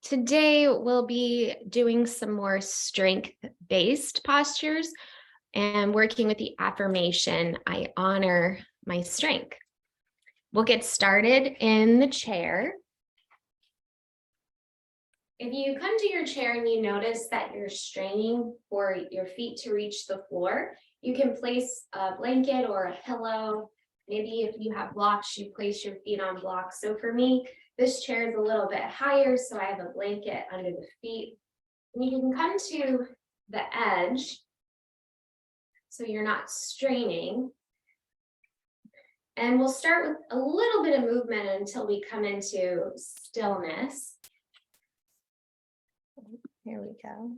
Today, we'll be doing some more strength-based postures and working with the affirmation, I honor my strength. We'll get started in the chair. If you come to your chair and you notice that you're straining for your feet to reach the floor, you can place a blanket or a pillow. Maybe if you have blocks, you place your feet on blocks. So for me, this chair is a little bit higher, so I have a blanket under the feet. And you can come to the edge, so you're not straining. And we'll start with a little bit of movement until we come into stillness. Here we go.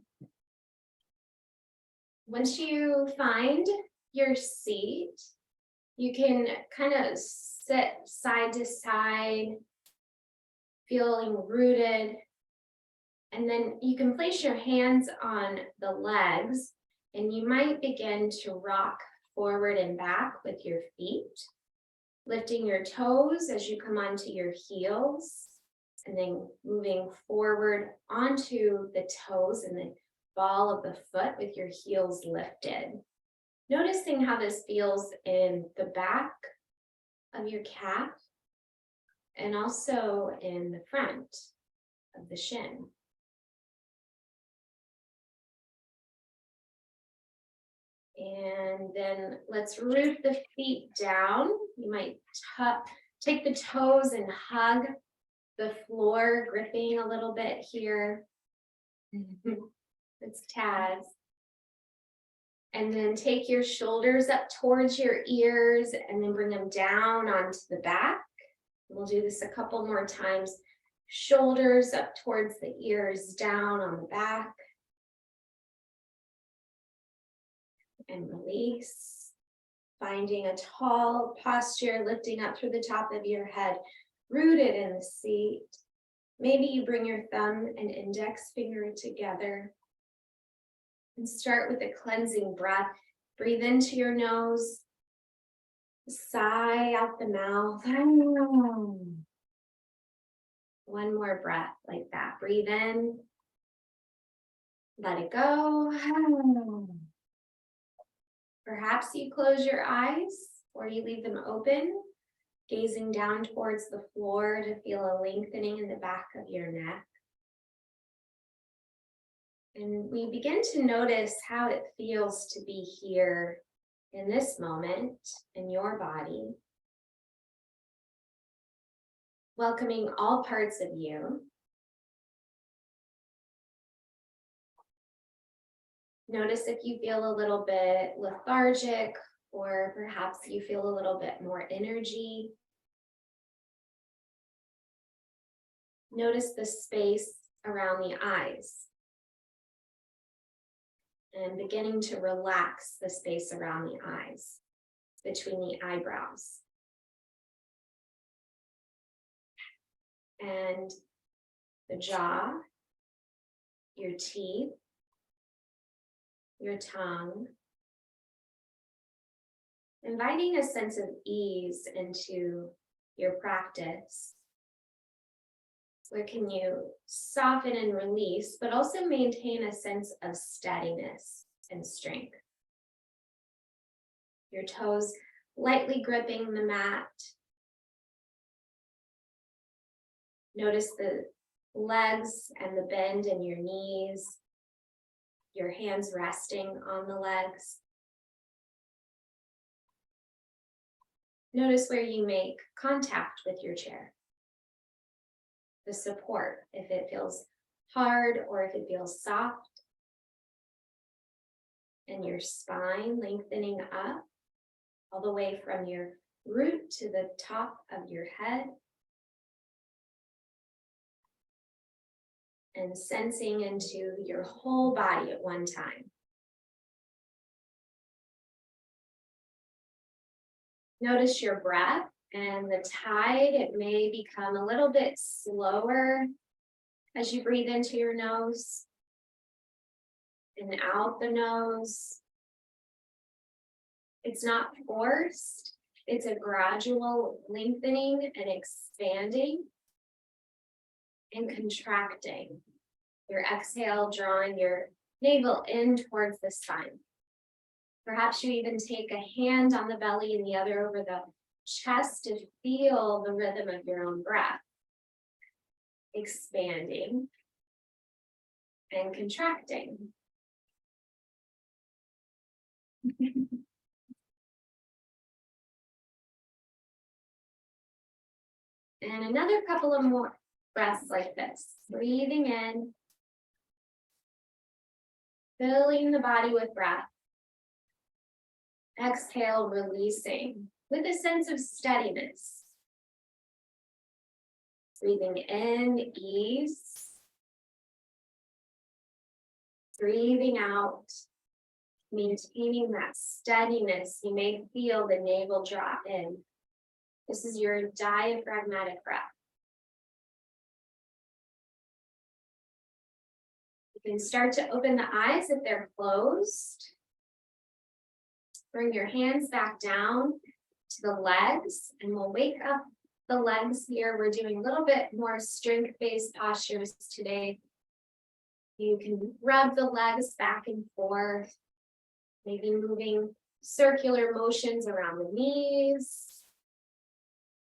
Once you find your seat, you can kind of sit side to side, feeling rooted. And then you can place your hands on the legs, and you might begin to rock forward and back with your feet, lifting your toes as you come onto your heels, and then moving forward onto the toes and the ball of the foot with your heels lifted. Noticing how this feels in the back of your calf and also in the front of the shin. And then let's root the feet down. You might take the toes and hug the floor, gripping a little bit here. It's Taz. And then take your shoulders up towards your ears and then bring them down onto the back. We'll do this a couple more times. Shoulders up towards the ears, down on the back. And release. Finding a tall posture, lifting up through the top of your head, rooted in the seat. Maybe you bring your thumb and index finger together. And start with a cleansing breath. Breathe into your nose. Sigh out the mouth. One more breath like that. Breathe in. Let it go. Perhaps you close your eyes or you leave them open, gazing down towards the floor to feel a lengthening in the back of your neck. And we begin to notice how it feels to be here in this moment in your body. Welcoming all parts of you. Notice if you feel a little bit lethargic, or perhaps you feel a little bit more energy. Notice the space around the eyes. And beginning to relax the space around the eyes, between the eyebrows. And the jaw, your teeth, your tongue. Inviting a sense of ease into your practice. Where can you soften and release, but also maintain a sense of steadiness and strength. Your toes lightly gripping the mat. Notice the legs and the bend in your knees. Your hands resting on the legs. Notice where you make contact with your chair. The support, if it feels hard or if it feels soft. And your spine lengthening up all the way from your root to the top of your head. And sensing into your whole body at one time. Notice your breath and the tide. It may become a little bit slower as you breathe into your nose and out the nose. It's not forced. It's a gradual lengthening and expanding. and contracting. Your exhale, drawing your navel in towards the spine. Perhaps you even take a hand on the belly and the other over the chest to feel the rhythm of your own breath. Expanding and contracting. And another couple of more breaths like this. Breathing in, filling the body with breath. Exhale, releasing with a sense of steadiness. Breathing in, ease. Breathing out, maintaining that steadiness. You may feel the navel drop in. This is your diaphragmatic breath. You can start to open the eyes if they're closed. Bring your hands back down to the legs, and we'll wake up the legs here. We're doing a little bit more strength-based postures today. You can rub the legs back and forth, maybe moving circular motions around the knees.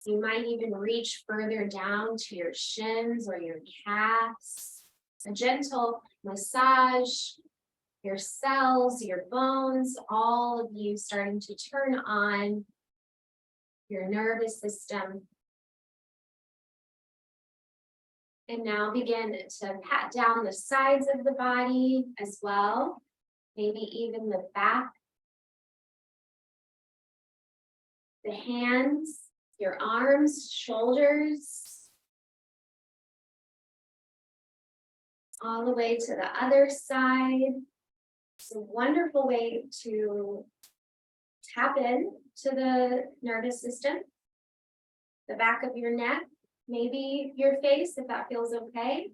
You might even reach further down to your shins or your calves. A gentle massage, your cells, your bones, all of you starting to turn on your nervous system. And now begin to pat down the sides of the body as well, maybe even the back, the hands, your arms, shoulders, all the way to the other side. It's a wonderful way to tap in to the nervous system, the back of your neck, maybe your face if that feels okay.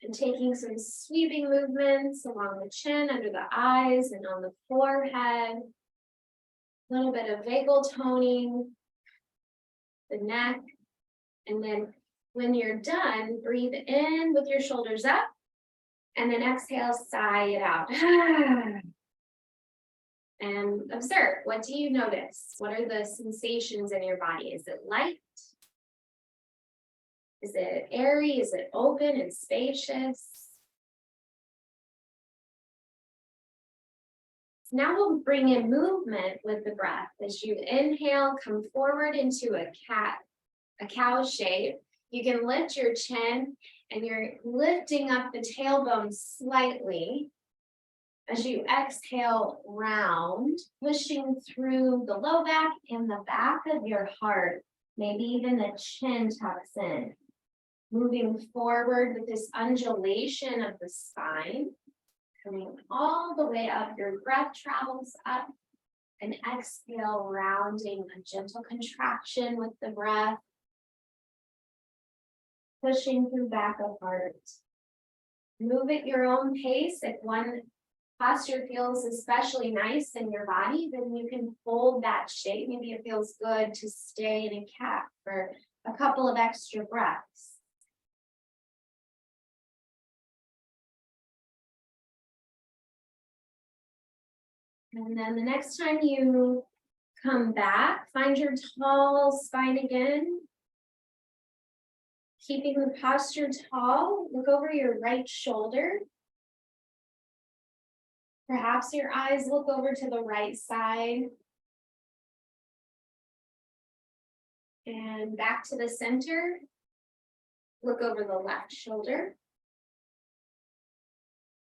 And taking some sweeping movements along the chin, under the eyes, and on the forehead. A little bit of vagal toning, the neck. And then when you're done, breathe in with your shoulders up. And then exhale, sigh it out. And observe, what do you notice? What are the sensations in your body? Is it light? Is it airy? Is it open and spacious? Now we'll bring in movement with the breath. As you inhale, come forward into a cow shape. You can lift your chin and you're lifting up the tailbone slightly. As you exhale, round, pushing through the low back and the back of your heart. Maybe even the chin tucks in. Moving forward with this undulation of the spine. Coming all the way up, your breath travels up. And exhale, rounding, a gentle contraction with the breath. Pushing through back of heart. Move at your own pace. If one posture feels especially nice in your body, then you can hold that shape. Maybe it feels good to stay in a cat for a couple of extra breaths. And then the next time you come back, find your tall spine again. Keeping the posture tall, look over your right shoulder. Perhaps your eyes look over to the right side. And back to the center. Look over the left shoulder.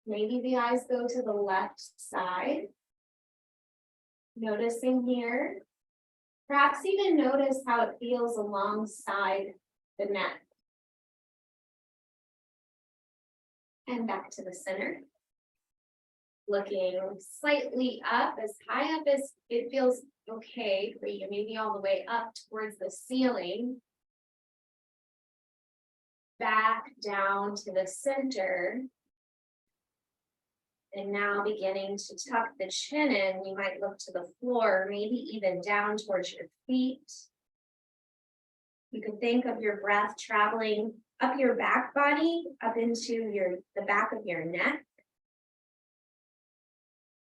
Maybe the eyes go to the left side. Noticing here. Perhaps even notice how it feels alongside the neck. And back to the center. Looking slightly up, as high up as it feels okay for you, maybe all the way up towards the ceiling. Back down to the center. And now beginning to tuck the chin in, you might look to the floor, maybe even down towards your feet. You can think of your breath traveling up your back body, up into the back of your neck.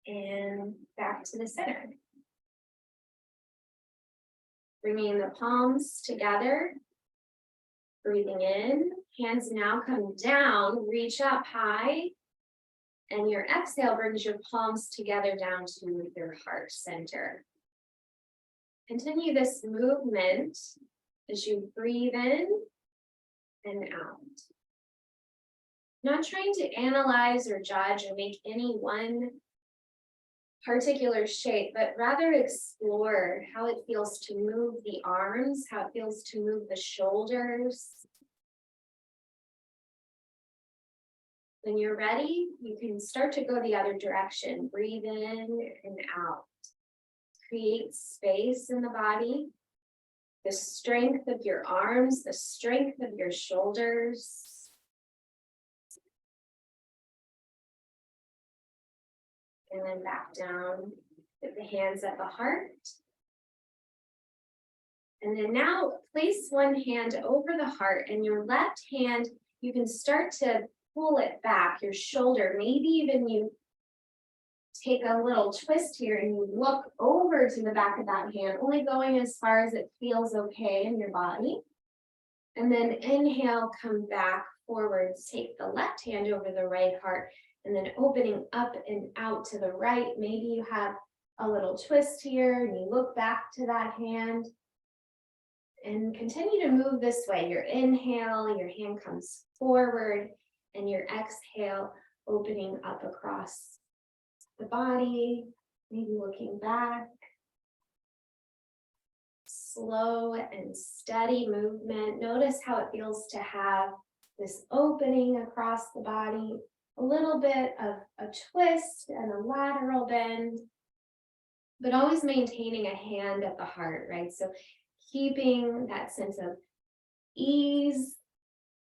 And back to the center. Bringing the palms together. Breathing in, hands now come down, reach up high. And your exhale brings your palms together down to your heart center. Continue this movement as you breathe in and out. Not trying to analyze or judge or make any one particular shape, but rather explore how it feels to move the arms, how it feels to move the shoulders. When you're ready, you can start to go the other direction. Breathe in and out. Create space in the body. The strength of your arms, the strength of your shoulders. And then back down with the hands at the heart. And then now place one hand over the heart, and your left hand, you can start to pull it back, your shoulder. Maybe even you take a little twist here and you look over to the back of that hand, only going as far as it feels okay in your body. And then inhale, come back forwards, take the left hand over the right heart, and then opening up and out to the right. Maybe you have a little twist here and you look back to that hand. And continue to move this way. Your inhale, your hand comes forward, and your exhale, opening up across the body, maybe looking back. Slow and steady movement. Notice how it feels to have this opening across the body, a little bit of a twist and a lateral bend, but always maintaining a hand at the heart, right? So keeping that sense of ease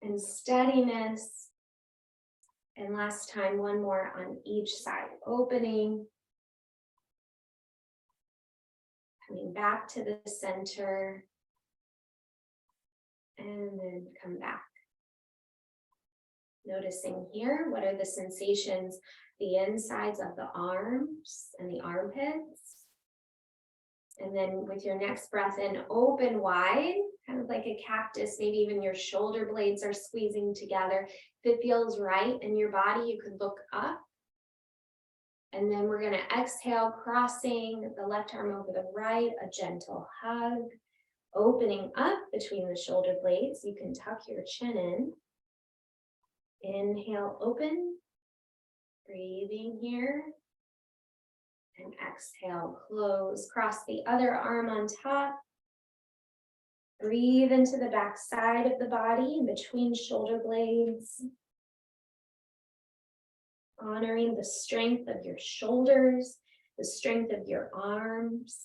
and steadiness. And last time, one more on each side. Opening, coming back to the center, and then come back. Noticing here, what are the sensations, the insides of the arms and the armpits. And then with your next breath in, open wide, kind of like a cactus, maybe even your shoulder blades are squeezing together. If it feels right in your body, you could look up. And then we're gonna exhale, crossing the left arm over the right, a gentle hug, opening up between the shoulder blades. You can tuck your chin in. Inhale, open, breathing here. And exhale, close, cross the other arm on top. Breathe into the back side of the body in between shoulder blades. Honoring the strength of your shoulders, the strength of your arms.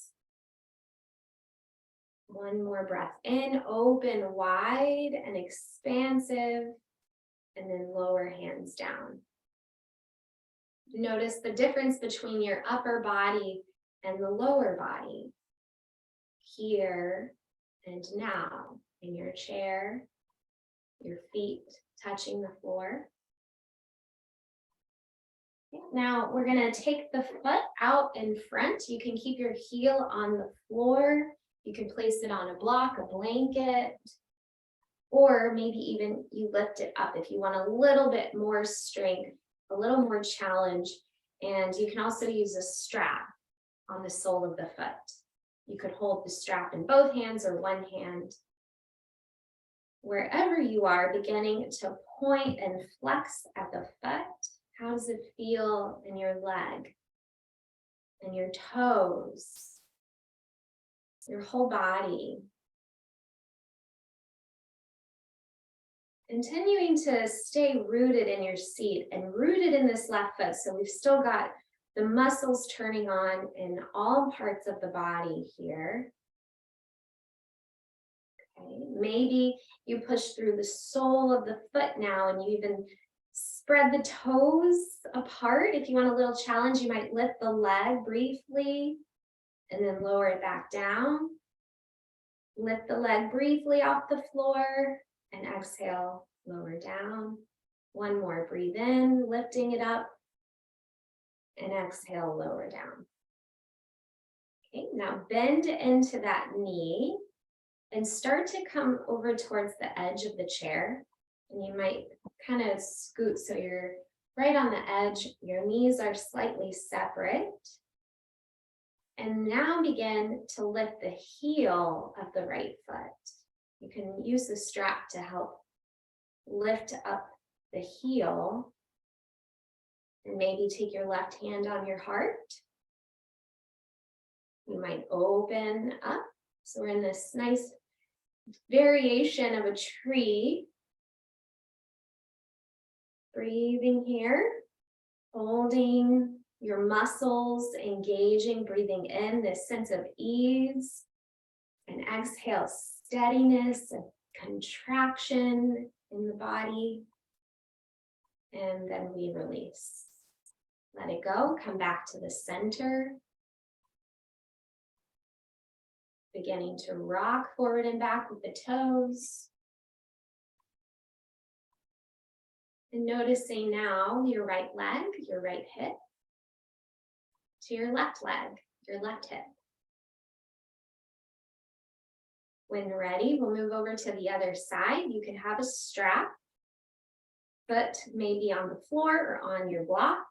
One more breath in, open wide and expansive, and then lower hands down. Notice the difference between your upper body and the lower body. Here and now in your chair, your feet touching the floor. Now we're going to take the foot out in front. You can keep your heel on the floor. You can place it on a block, a blanket, or maybe even you lift it up if you want a little bit more strength, a little more challenge. And you can also use a strap on the sole of the foot. You could hold the strap in both hands or one hand. Wherever you are, beginning to point and flex at the foot. How does it feel in your leg and your toes, your whole body? Continuing to stay rooted in your seat and rooted in this left foot. So we've still got the muscles turning on in all parts of the body here. Okay. Maybe you push through the sole of the foot now and you even spread the toes apart. If you want a little challenge, you might lift the leg briefly and then lower it back down. Lift the leg briefly off the floor and exhale, lower down. One more, breathe in, lifting it up, and exhale, lower down. Okay, now bend into that knee and start to come over towards the edge of the chair. And you might kind of scoot so you're right on the edge. Your knees are slightly separate. And now begin to lift the heel of the right foot. You can use the strap to help lift up the heel. And maybe take your left hand on your heart. You might open up. So we're in this nice variation of a tree. Breathing here, holding your muscles, engaging, breathing in this sense of ease, and exhale, steadiness and contraction in the body. And then we release. Let it go, come back to the center. Beginning to rock forward and back with the toes. And noticing now your right leg, your right hip, to your left leg, your left hip. When ready, we'll move over to the other side. You can have a strap, foot maybe on the floor or on your block.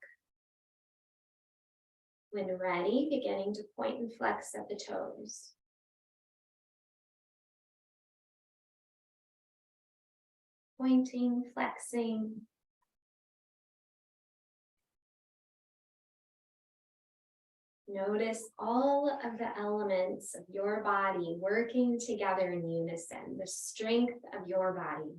When ready, beginning to point and flex at the toes. Pointing, flexing. Notice all of the elements of your body working together in unison, the strength of your body.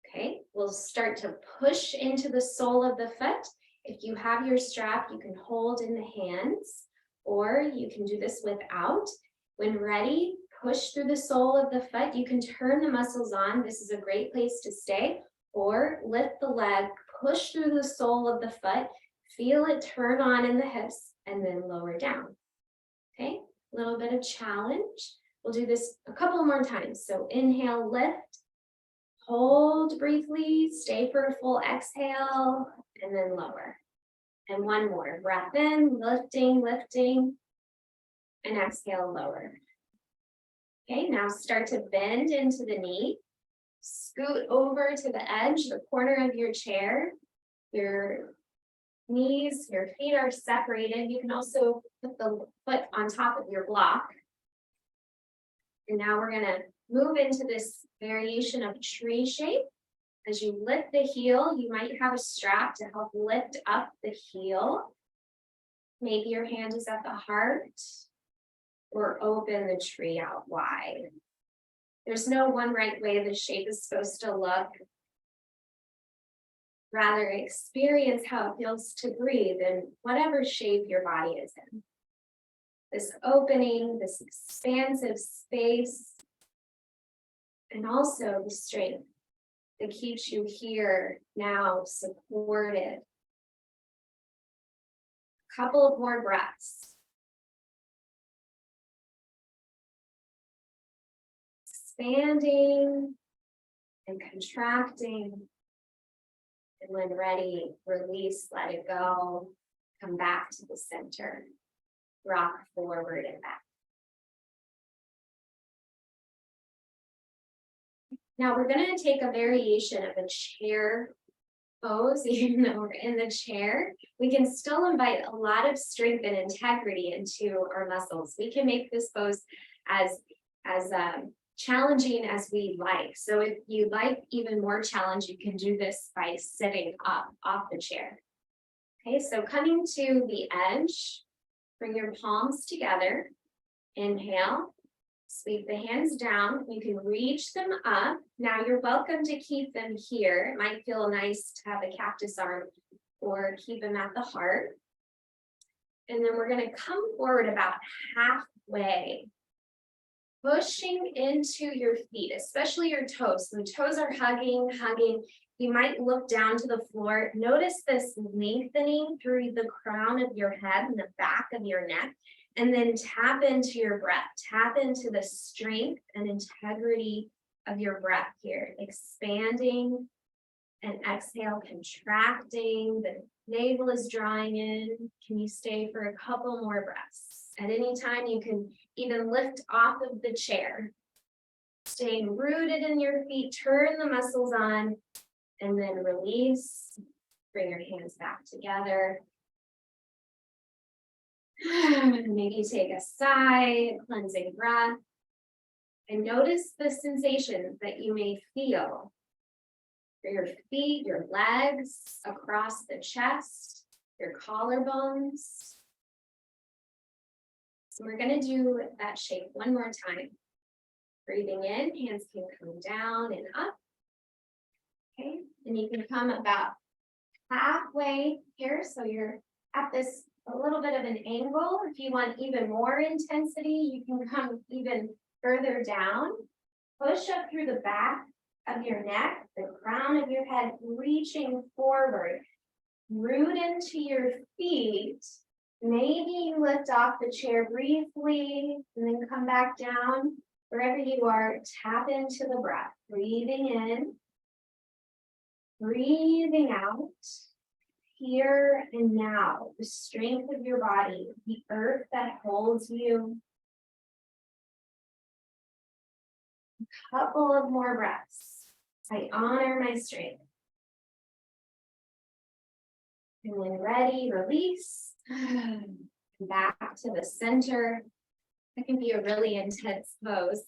Okay, we'll start to push into the sole of the foot. If you have your strap, you can hold in the hands, or you can do this without. When ready, push through the sole of the foot. You can turn the muscles on. This is a great place to stay. Or lift the leg, push through the sole of the foot, feel it turn on in the hips, and then lower down. Okay, a little bit of challenge. We'll do this a couple more times. So inhale, lift, hold briefly, stay for a full exhale, and then lower. And one more, breath in, lifting, lifting, and exhale, lower. Okay, now start to bend into the knee. Scoot over to the edge, the corner of your chair. Your knees, your feet are separated. You can also put the foot on top of your block. And now we're gonna move into this variation of tree shape. As you lift the heel, you might have a strap to help lift up the heel. Maybe your hand is at the heart, or open the tree out wide. There's no one right way the shape is supposed to look. Rather, experience how it feels to breathe in whatever shape your body is in. This opening, this expansive space, and also the strength that keeps you here now supported. A couple of more breaths. Expanding and contracting. And when ready, release, let it go. Come back to the center. Rock forward and back. Now we're going to take a variation of a chair pose. Even though we're in the chair, we can still invite a lot of strength and integrity into our muscles. We can make this pose as challenging as we like. So if you like even more challenge, you can do this by sitting up off the chair. Okay, so coming to the edge, bring your palms together. Inhale, sweep the hands down. You can reach them up. Now you're welcome to keep them here. It might feel nice to have a cactus arm or keep them at the heart. And then we're going to come forward about halfway. Pushing into your feet, especially your toes. So the toes are hugging. You might look down to the floor. Notice this lengthening through the crown of your head and the back of your neck. And then tap into your breath. Tap into the strength and integrity of your breath here, expanding and exhale, contracting. The navel is drawing in. Can you stay for a couple more breaths? At any time, you can even lift off of the chair. Staying rooted in your feet, turn the muscles on, and then release. Bring your hands back together. Maybe take a sigh, cleansing breath. And notice the sensations that you may feel for your feet, your legs, across the chest, your collarbones. So we're going to do that shape one more time. Breathing in, hands can come down and up. Okay, and you can come about halfway here. So you're at this a little bit of an angle. If you want even more intensity, you can come even further down. Push up through the back of your neck, the crown of your head reaching forward. Root into your feet. Maybe you lift off the chair briefly and then come back down. Wherever you are, tap into the breath. Breathing in, breathing out. Here and now, the strength of your body, the earth that holds you. A couple of more breaths. I honor my strength. And when ready, release. Back to the center. That can be a really intense pose.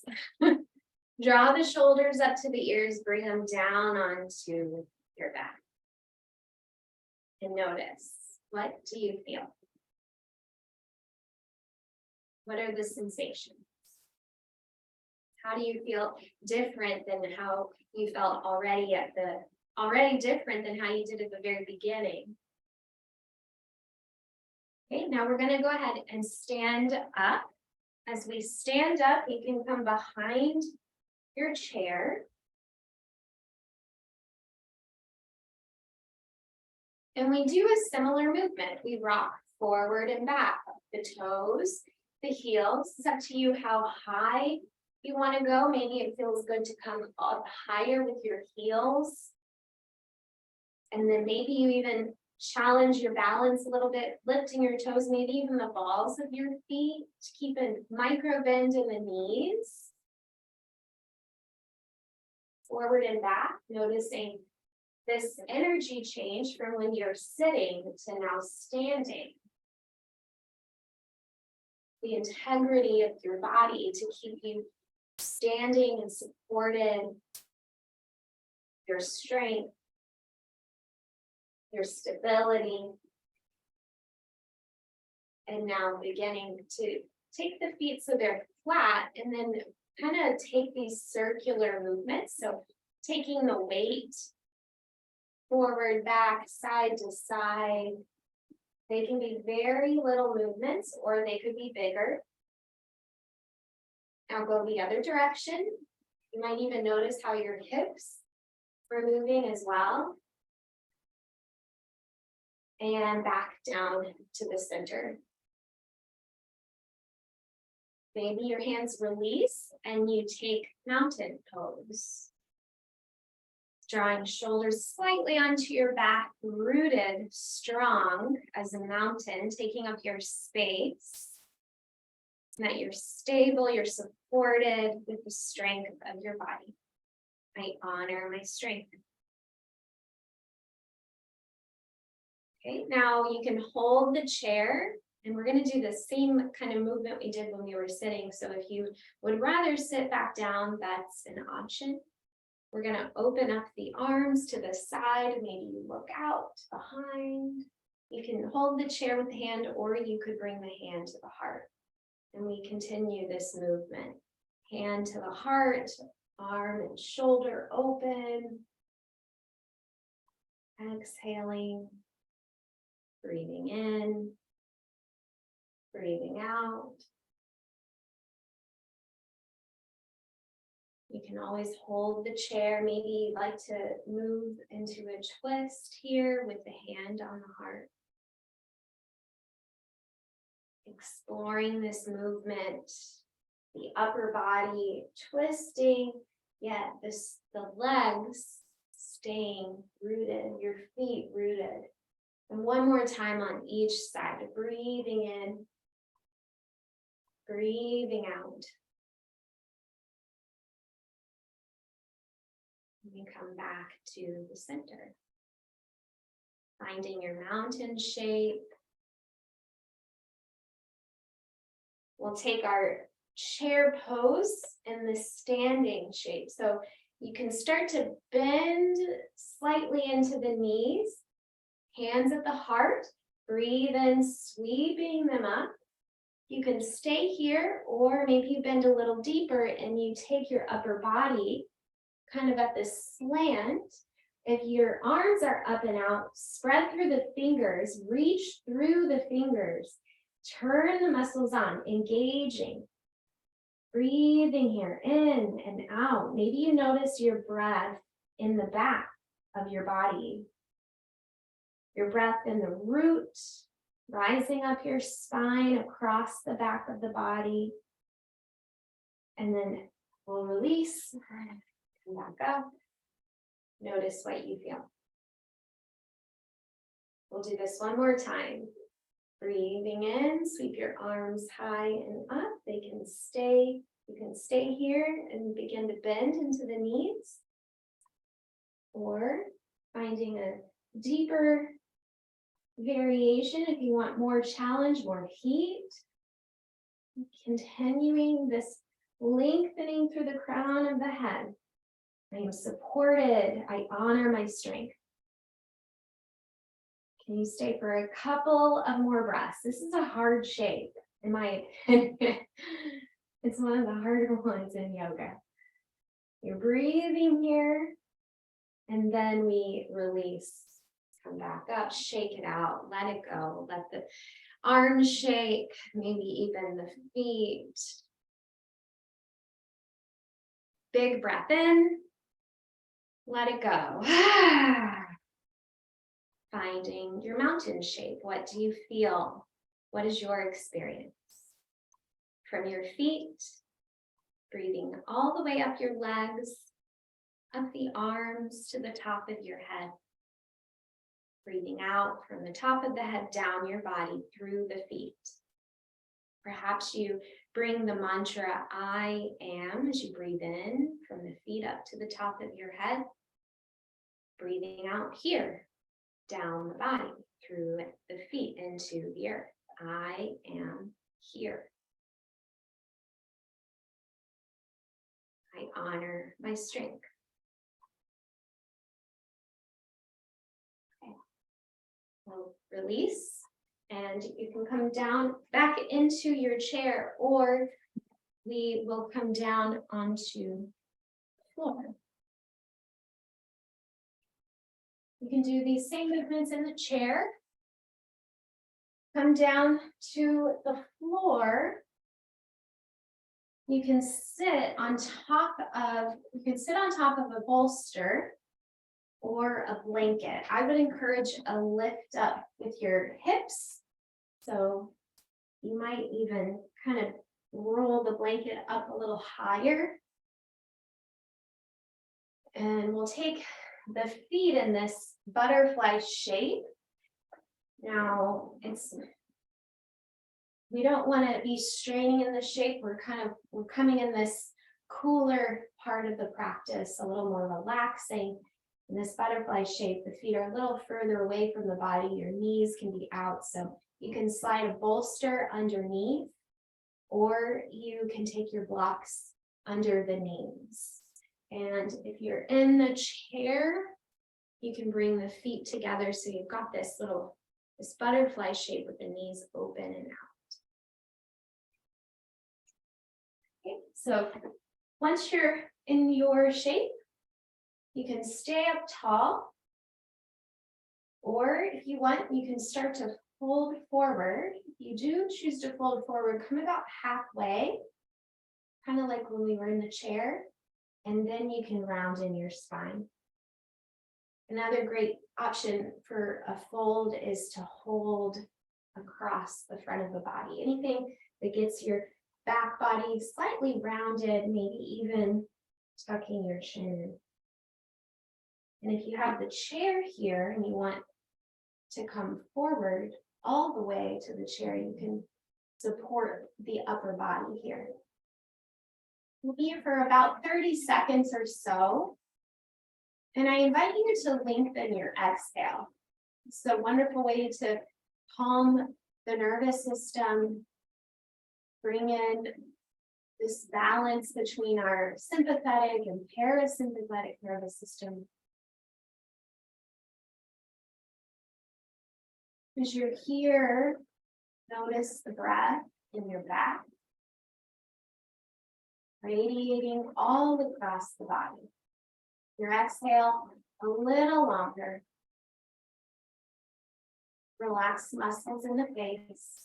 Draw the shoulders up to the ears, bring them down onto your back. And notice, what do you feel? What are the sensations? How do you feel different than how you felt already different than how you did at the very beginning? Okay, now we're going to go ahead and stand up. As we stand up, you can come behind your chair. And we do a similar movement. We rock forward and back, the toes, the heels. It's up to you how high you want to go. Maybe it feels good to come up higher with your heels. And then maybe you even challenge your balance a little bit, lifting your toes, maybe even the balls of your feet to keep a micro bend in the knees. Forward and back, noticing this energy change from when you're sitting to now standing. The integrity of your body to keep you standing and supported. Your strength, your stability. And now beginning to take the feet so they're flat and then kind of take these circular movements. So taking the weight forward, back, side to side. They can be very little movements or they could be bigger. Now go the other direction. You might even notice how your hips are moving as well. And back down to the center. Maybe your hands release and you take mountain pose. Drawing shoulders slightly onto your back, rooted strong as a mountain, taking up your space. And that you're stable, you're supported with the strength of your body. I honor my strength. Okay, now you can hold the chair. And we're going to do the same kind of movement we did when we were sitting. So if you would rather sit back down, that's an option. We're going to open up the arms to the side. Maybe you look out behind. You can hold the chair with the hand, or you could bring the hand to the heart. And we continue this movement. Hand to the heart, arm and shoulder open. Exhaling, breathing in. Breathing out. You can always hold the chair. Maybe you'd like to move into a twist here with the hand on the heart. Exploring this movement, the upper body twisting yet the legs staying rooted, your feet rooted. And one more time on each side, breathing in, breathing out. And you come back to the center. Finding your mountain shape. We'll take our chair pose in the standing shape. So you can start to bend slightly into the knees, hands at the heart, breathe in, sweeping them up. You can stay here, or maybe you bend a little deeper and you take your upper body kind of at this slant. If your arms are up and out, spread through the fingers, reach through the fingers, turn the muscles on, engaging. Breathing here, in and out. Maybe you notice your breath in the back of your body. Your breath in the root, rising up your spine across the back of the body. And then we'll release, come back up. Notice what you feel. We'll do this one more time. Breathing in, sweep your arms high and up. They can stay, you can stay here and begin to bend into the knees. Or finding a deeper variation if you want more challenge, more heat. Continuing this lengthening through the crown of the head. I am supported. I honor my strength. Can you stay for a couple of more breaths? This is a hard shape, in my opinion. It's one of the harder ones in yoga. You're breathing here, and then we release. Come back up, shake it out, let it go. Let the arms shake, maybe even the feet. Big breath in, let it go. Finding your mountain shape. What do you feel? What is your experience? From your feet, breathing all the way up your legs, up the arms to the top of your head. Breathing out from the top of the head down your body through the feet. Perhaps you bring the mantra I am as you breathe in from the feet up to the top of your head. Breathing out here. Down the body, through the feet into the earth. I am here. I honor my strength. Okay. We'll release, and you can come down back into your chair, or we will come down onto the floor. You can do these same movements in the chair. Come down to the floor. You can sit on top of a bolster or a blanket. I would encourage a lift up with your hips. So you might even kind of roll the blanket up a little higher. And we'll take the feet in this butterfly shape. Now we don't want to be straining in the shape. We're coming in this cooler part of the practice, a little more relaxing. In this butterfly shape, the feet are a little further away from the body. Your knees can be out. So you can slide a bolster underneath, or you can take your blocks under the knees. And if you're in the chair, you can bring the feet together. So you've got this butterfly shape with the knees open and out. Okay, so once you're in your shape, you can stay up tall. Or if you want, you can start to fold forward. If you do choose to fold forward, come about halfway, kind of like when we were in the chair. And then you can round in your spine. Another great option for a fold is to hold across the front of the body. Anything that gets your back body slightly rounded, maybe even tucking your chin. And if you have the chair here and you want to come forward all the way to the chair, you can support the upper body here. We'll be here for about 30 seconds or so. And I invite you to lengthen your exhale. It's a wonderful way to calm the nervous system, bring in this balance between our sympathetic and parasympathetic nervous system. As you're here, notice the breath in your back, radiating all across the body. Your exhale a little longer. Relax muscles in the face.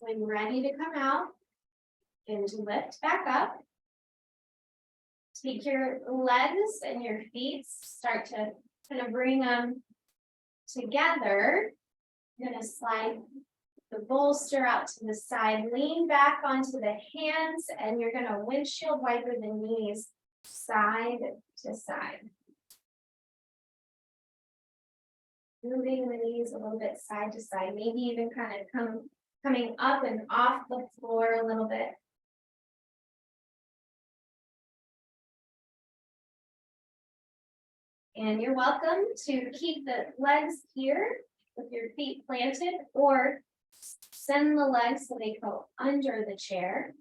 When ready to come out and to lift back up, take your legs and your feet, start to kind of bring them together. You're going to slide the bolster out to the side, lean back onto the hands, and you're going to windshield wiper the knees side to side. Moving the knees a little bit side to side, maybe even kind of coming up and off the floor a little bit. And you're welcome to keep the legs here with your feet planted, or send the legs so they go under the chair.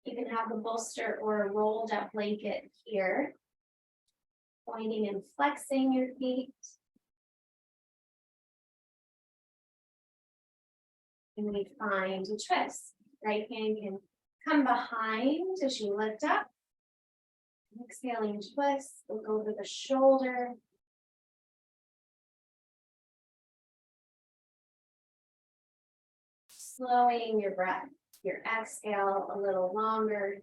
You can have the bolster or a rolled up blanket here, pointing and flexing your feet. And we find a twist. Right hand can come behind as you lift up. Exhaling twist, look over the shoulder. Slowing your breath, your exhale a little longer.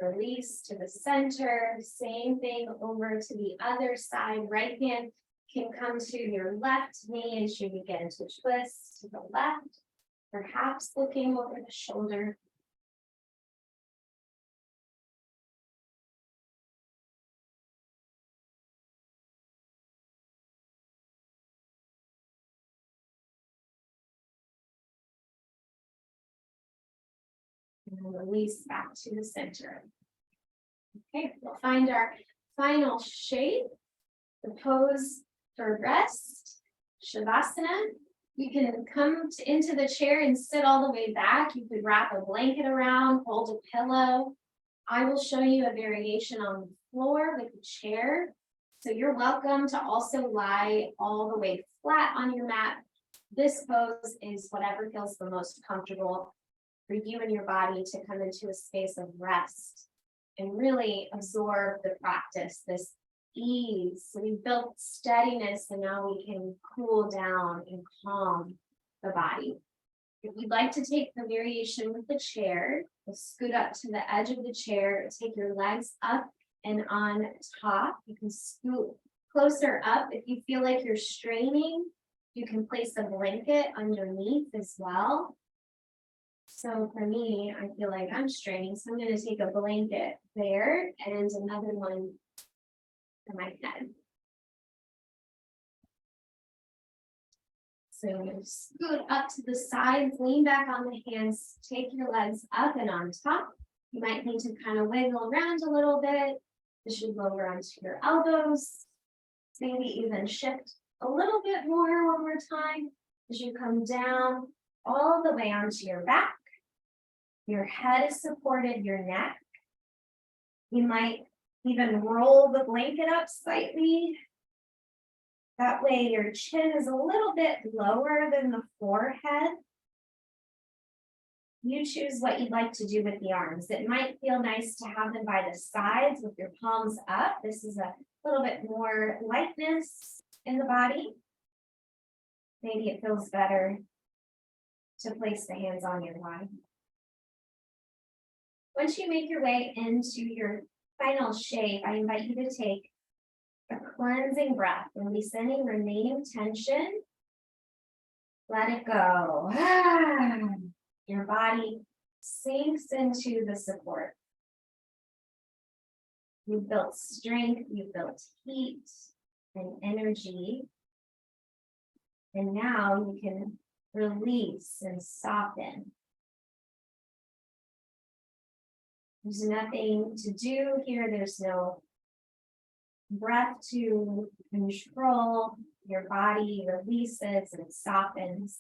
Release to the center, same thing over to the other side. Right hand can come to your left knee as you begin to twist to the left, perhaps looking over the shoulder. And release back to the center. Okay, we'll find our final shape, the pose for rest, Shavasana. You can come into the chair and sit all the way back. You could wrap a blanket around, hold a pillow. I will show you a variation on the floor with the chair. So you're welcome to also lie all the way flat on your mat. This pose is whatever feels the most comfortable for you and your body to come into a space of rest and really absorb the practice, this ease. So we've built steadiness, and now we can cool down and calm the body. If you'd like to take the variation with the chair, we'll scoot up to the edge of the chair, take your legs up and on top. You can scoot closer up. If you feel like you're straining, you can place a blanket underneath as well. So for me, I feel like I'm straining, so I'm going to take a blanket there and another one for my head. So scoot up to the sides, lean back on the hands, take your legs up and on top. You might need to kind of wiggle around a little bit. You should lower onto your elbows. Maybe even shift a little bit more one more time as you come down all the way onto your back. Your head is supported, your neck. You might even roll the blanket up slightly. That way your chin is a little bit lower than the forehead. You choose what you'd like to do with the arms. It might feel nice to have them by the sides with your palms up. This is a little bit more lightness in the body. Maybe it feels better to place the hands on your body. Once you make your way into your final shape, I invite you to take a cleansing breath, release any remaining tension. Let it go. Your body sinks into the support. You've built strength, you've built heat and energy. And now you can release and soften. There's nothing to do here. There's no breath to control. Your body releases and softens.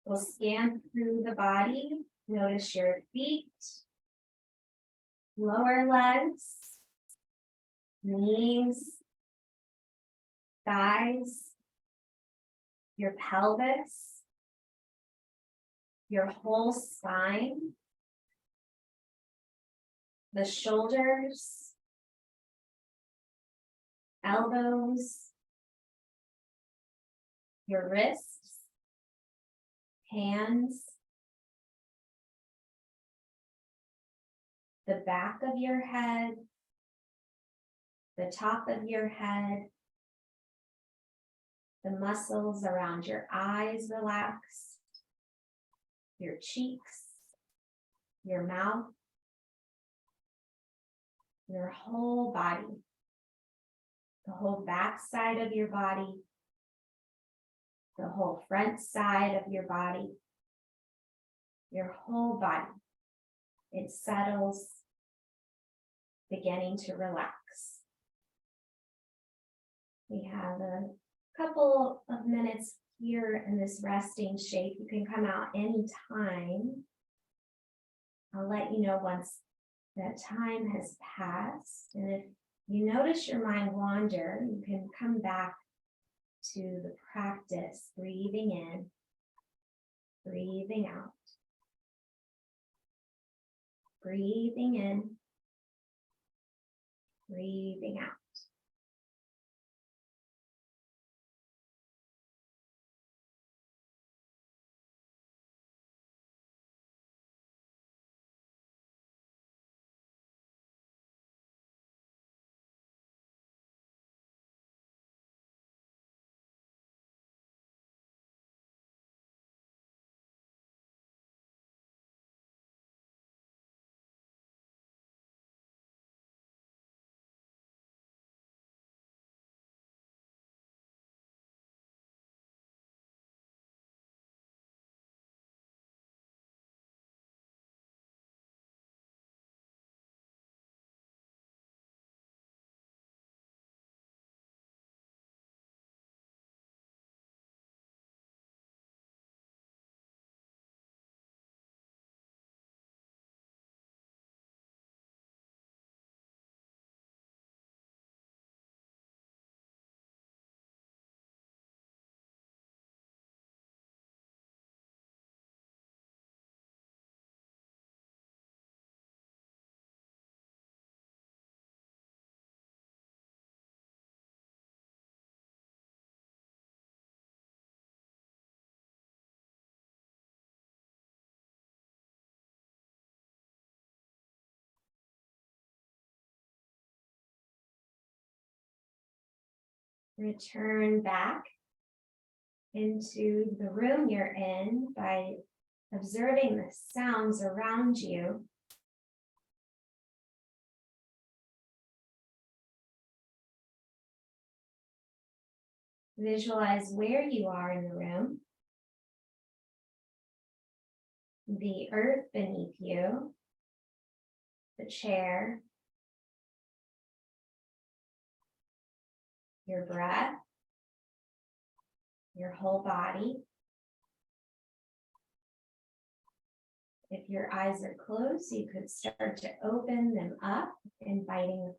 We'll scan through the body. Notice your feet, lower legs, knees, thighs, your pelvis, your whole spine, the shoulders, elbows, your wrists, hands, the back of your head, the top of your head, the muscles around your eyes relaxed, your cheeks, your mouth, your whole body, the whole back side of your body, the whole front side of your body, your whole body. It settles, beginning to relax. We have a couple of minutes here in this resting shape. You can come out anytime. I'll let you know once that time has passed. And if you notice your mind wander, you can come back to the practice, breathing in, breathing out, breathing in, breathing out. Return back into the room you're in by observing the sounds around you. Visualize where you are in the room, the earth beneath you, the chair, your breath, your whole body. If your eyes are closed, you could start to open them up, inviting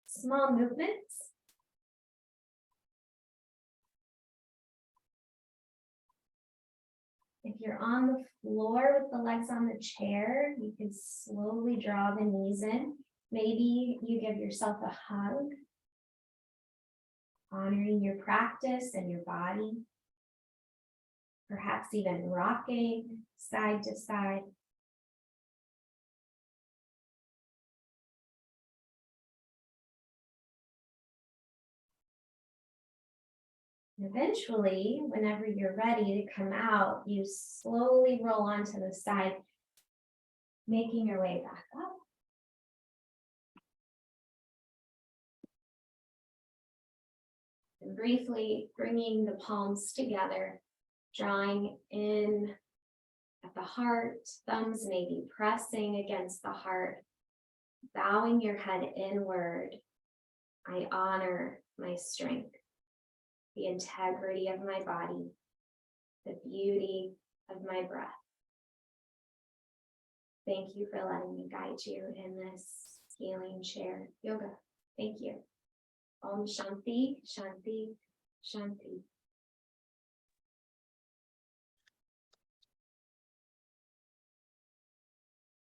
small movements. If you're on the floor with the legs on the chair, you can slowly draw the knees in. Maybe you give yourself a hug, honoring your practice and your body. Perhaps even rocking side to side. Eventually, whenever you're ready to come out, you slowly roll onto the side, making your way back up. And briefly bringing the palms together, drawing in at the heart, thumbs maybe pressing against the heart, bowing your head inward. I honor my strength, the integrity of my body, the beauty of my breath. Thank you for letting me guide you in this healing chair yoga. Thank you. Om Shanti, Shanti, Shanti.